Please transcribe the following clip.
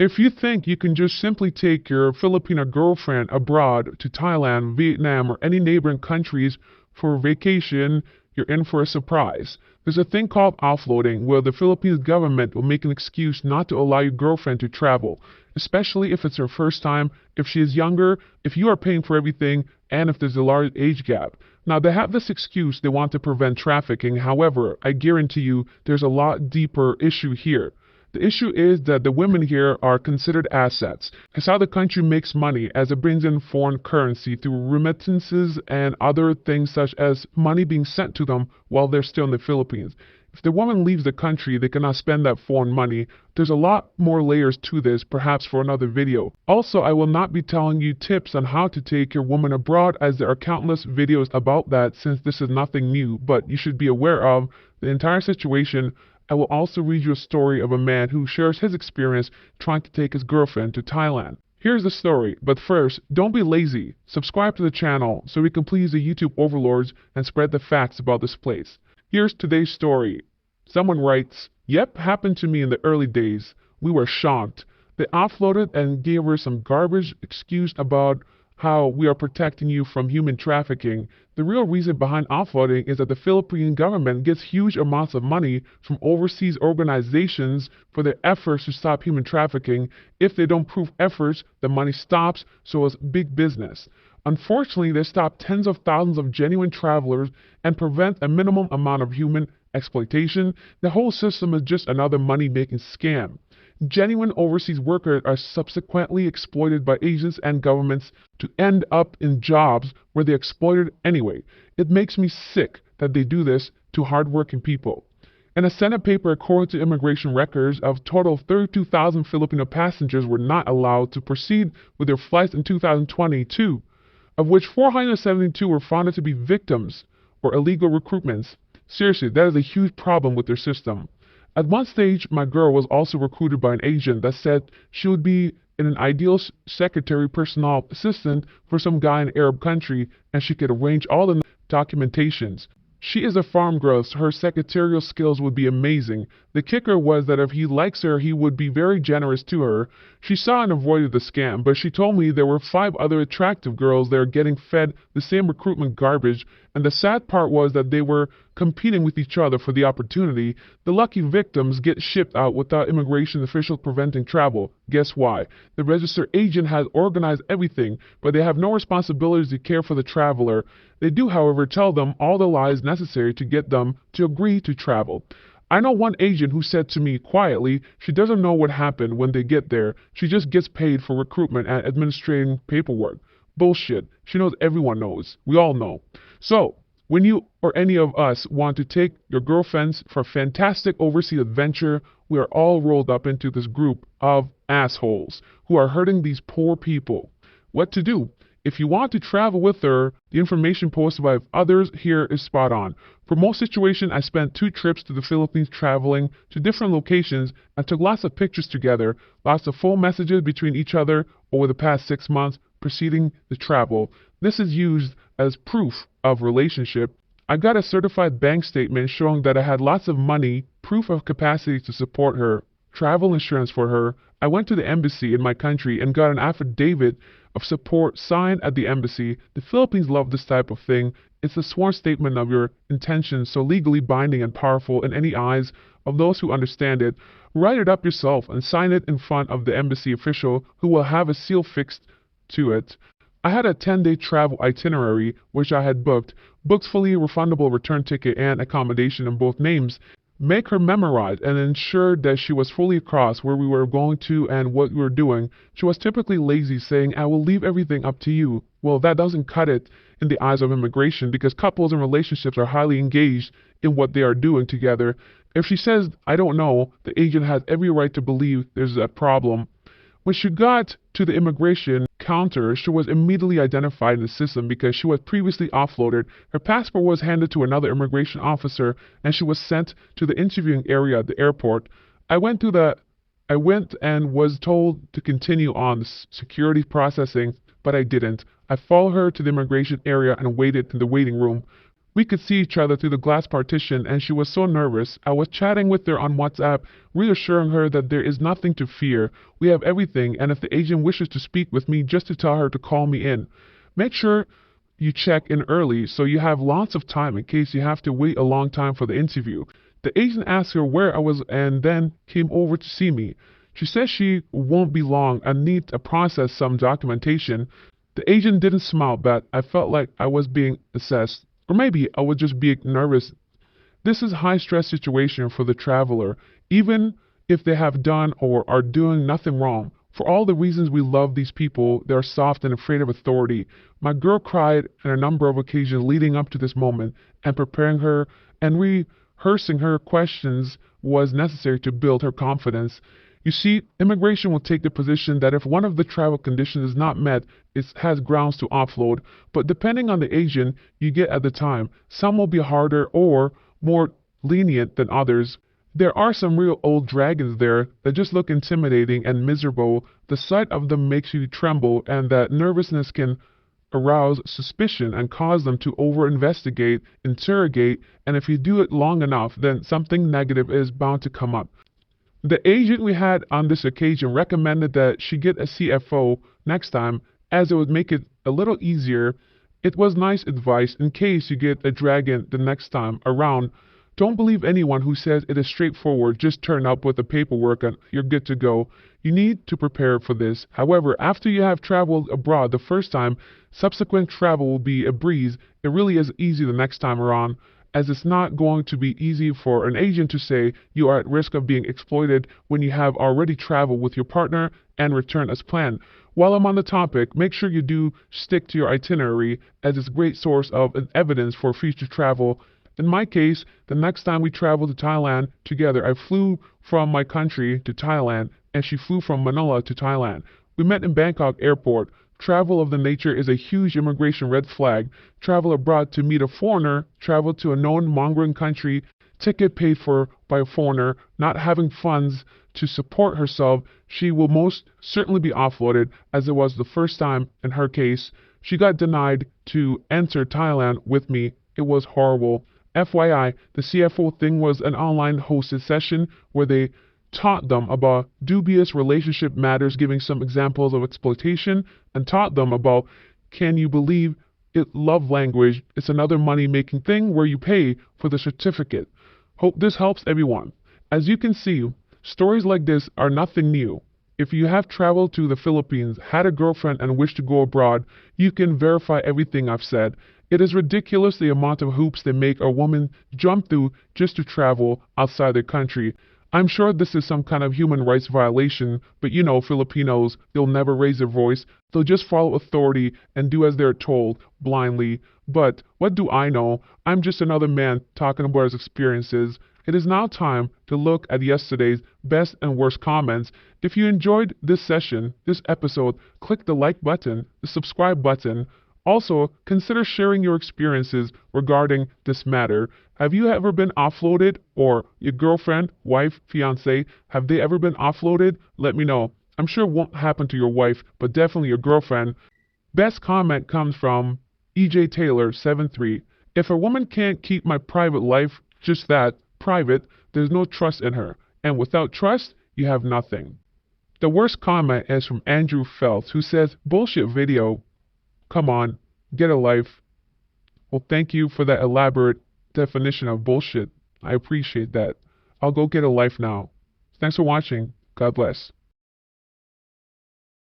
If you think you can just simply take your Filipino girlfriend abroad to Thailand, Vietnam, or any neighboring countries for a vacation, you're in for a surprise. There's a thing called offloading, where the Philippines government will make an excuse not to allow your girlfriend to travel, especially if it's her first time, if she is younger, if you are paying for everything, and if there's a large age gap. Now, they have this excuse they want to prevent trafficking. However, I guarantee you there's a lot deeper issue here. The issue is that the women here are considered assets. It's how the country makes money, as it brings in foreign currency through remittances and other things such as money being sent to them while they're still in the Philippines. If the woman leaves the country, they cannot spend that foreign money. There's a lot more layers to this, perhaps for another video. Also, I will not be telling you tips on how to take your woman abroad, as there are countless videos about that, since this is nothing new, but you should be aware of the entire situation. I will also read you a story of a man who shares his experience trying to take his girlfriend to Thailand. Here's the story, but first, don't be lazy. Subscribe to the channel so we can please the YouTube overlords and spread the facts about this place. Here's today's story. Someone writes, "Yep, happened to me in the early days. We were shocked. They offloaded and gave her some garbage excuse about how we are protecting you from human trafficking. The real reason behind offloading is that the Philippine government gets huge amounts of money from overseas organizations for their efforts to stop human trafficking. If they don't prove efforts, the money stops, so it's big business. Unfortunately, they stop tens of thousands of genuine travelers and prevent a minimum amount of human exploitation. The whole system is just another money-making scam. Genuine overseas workers are subsequently exploited by agents and governments to end up in jobs where they're exploited anyway. It makes me sick that they do this to hardworking people." In a Senate paper, according to immigration records, a total of 32,000 Filipino passengers were not allowed to proceed with their flights in 2022, of which 472 were found to be victims or illegal recruitments. Seriously, that is a huge problem with their system. At one stage, my girl was also recruited by an agent that said she would be an ideal secretary personal assistant for some guy in an Arab country, and she could arrange all the documentations. She is a farm girl, so her secretarial skills would be amazing. The kicker was that if he likes her, he would be very generous to her. She saw and avoided the scam, but she told me there were 5 other attractive girls that are getting fed the same recruitment garbage, and the sad part was that they were competing with each other for the opportunity. The lucky victims get shipped out without immigration officials preventing travel. Guess why? The registered agent has organized everything, but they have no responsibility to care for the traveler. They do, however, tell them all the lies necessary to get them to agree to travel. I know one agent who said to me quietly she doesn't know what happened when they get there. She just gets paid for recruitment and administrating paperwork. Bullshit. She knows everyone knows. We all know. So, when you or any of us want to take your girlfriends for a fantastic overseas adventure, we are all rolled up into this group of assholes who are hurting these poor people. What to do? If you want to travel with her, the information posted by others here is spot on. For most situations, I spent 2 trips to the Philippines traveling to different locations and took lots of pictures together, lots of phone messages between each other over the past 6 months preceding the travel. This is used as proof of relationship. I got a certified bank statement showing that I had lots of money, proof of capacity to support her, travel insurance for her. I went to the embassy in my country and got an affidavit of support signed at the embassy. The Philippines love this type of thing. It's a sworn statement of your intentions, so legally binding and powerful in any eyes of those who understand it. Write it up yourself and sign it in front of the embassy official, who will have a seal fixed to it. I had a 10-day travel itinerary, which I had booked fully refundable return ticket and accommodation in both names. Make her memorize and ensure that she was fully across where we were going to and what we were doing. She was typically lazy, saying, "I will leave everything up to you." Well, that doesn't cut it in the eyes of immigration, because couples and relationships are highly engaged in what they are doing together. If she says, "I don't know," the agent has every right to believe there's a problem. When she got to the immigration counter, she was immediately identified in the system because she was previously offloaded. Her passport was handed to another immigration officer, and she was sent to the interviewing area at the airport. I went and was told to continue on the security processing, but I didn't. I followed her to the immigration area and waited in the waiting room. We could see each other through the glass partition, and she was so nervous. I was chatting with her on WhatsApp, reassuring her that there is nothing to fear. We have everything, and if the agent wishes to speak with me, just to tell her to call me in. Make sure you check in early so you have lots of time in case you have to wait a long time for the interview. The agent asked her where I was and then came over to see me. She says she won't be long and needs to process some documentation. The agent didn't smile, but I felt like I was being assessed. Or maybe I was just being nervous. This is a high-stress situation for the traveler, even if they have done or are doing nothing wrong. For all the reasons we love these people, they are soft and afraid of authority. My girl cried on a number of occasions leading up to this moment, and preparing her and rehearsing her questions was necessary to build her confidence. You see, immigration will take the position that if one of the travel conditions is not met, it has grounds to offload, but depending on the agent you get at the time, some will be harder or more lenient than others. There are some real old dragons there that just look intimidating and miserable. The sight of them makes you tremble, and that nervousness can arouse suspicion and cause them to over-investigate, interrogate, and if you do it long enough, then something negative is bound to come up. The agent we had on this occasion recommended that she get a CFO next time, as it would make it a little easier. It was nice advice in case you get a dragon the next time around. Don't believe anyone who says it is straightforward. Just turn up with the paperwork and you're good to go. You need to prepare for this. However, after you have traveled abroad the first time, subsequent travel will be a breeze. It really is easy the next time around, as it's not going to be easy for an agent to say you are at risk of being exploited when you have already traveled with your partner and return as planned. While I'm on the topic, make sure you do stick to your itinerary, as it's a great source of evidence for future travel. In my case, the next time we traveled to Thailand together, I flew from my country to Thailand, and she flew from Manila to Thailand. We met in Bangkok airport. Travel of the nature is a huge immigration red flag. Travel abroad to meet a foreigner, travel to a known mongering country, ticket paid for by a foreigner, not having funds to support herself, she will most certainly be offloaded, as it was the first time in her case. She got denied to enter Thailand with me. It was horrible. FYI, the CFO thing was an online hosted session where they taught them about dubious relationship matters, giving some examples of exploitation, and taught them about, can you believe it, love language. It's another money-making thing where you pay for the certificate. Hope this helps everyone. As you can see, stories like this are nothing new. If you have traveled to the Philippines, had a girlfriend, and wish to go abroad, you can verify everything I've said. It is ridiculous the amount of hoops they make a woman jump through just to travel outside their country. I'm sure this is some kind of human rights violation, but you know Filipinos, they'll never raise their voice. They'll just follow authority and do as they're told, blindly. But what do I know? I'm just another man talking about his experiences. It is now time to look at yesterday's best and worst comments. If you enjoyed this session, this episode, click the like button, the subscribe button. Also, consider sharing your experiences regarding this matter. Have you ever been offloaded, or your girlfriend, wife, fiance, have they ever been offloaded? Let me know. I'm sure it won't happen to your wife, but definitely your girlfriend. Best comment comes from EJ Taylor 73. If a woman can't keep my private life just that, private, there's no trust in her. And without trust, you have nothing. The worst comment is from Andrew Phelps, who says, bullshit video. Come on, get a life. Well, thank you for that elaborate definition of bullshit. I appreciate that. I'll go get a life now. Thanks for watching. God bless.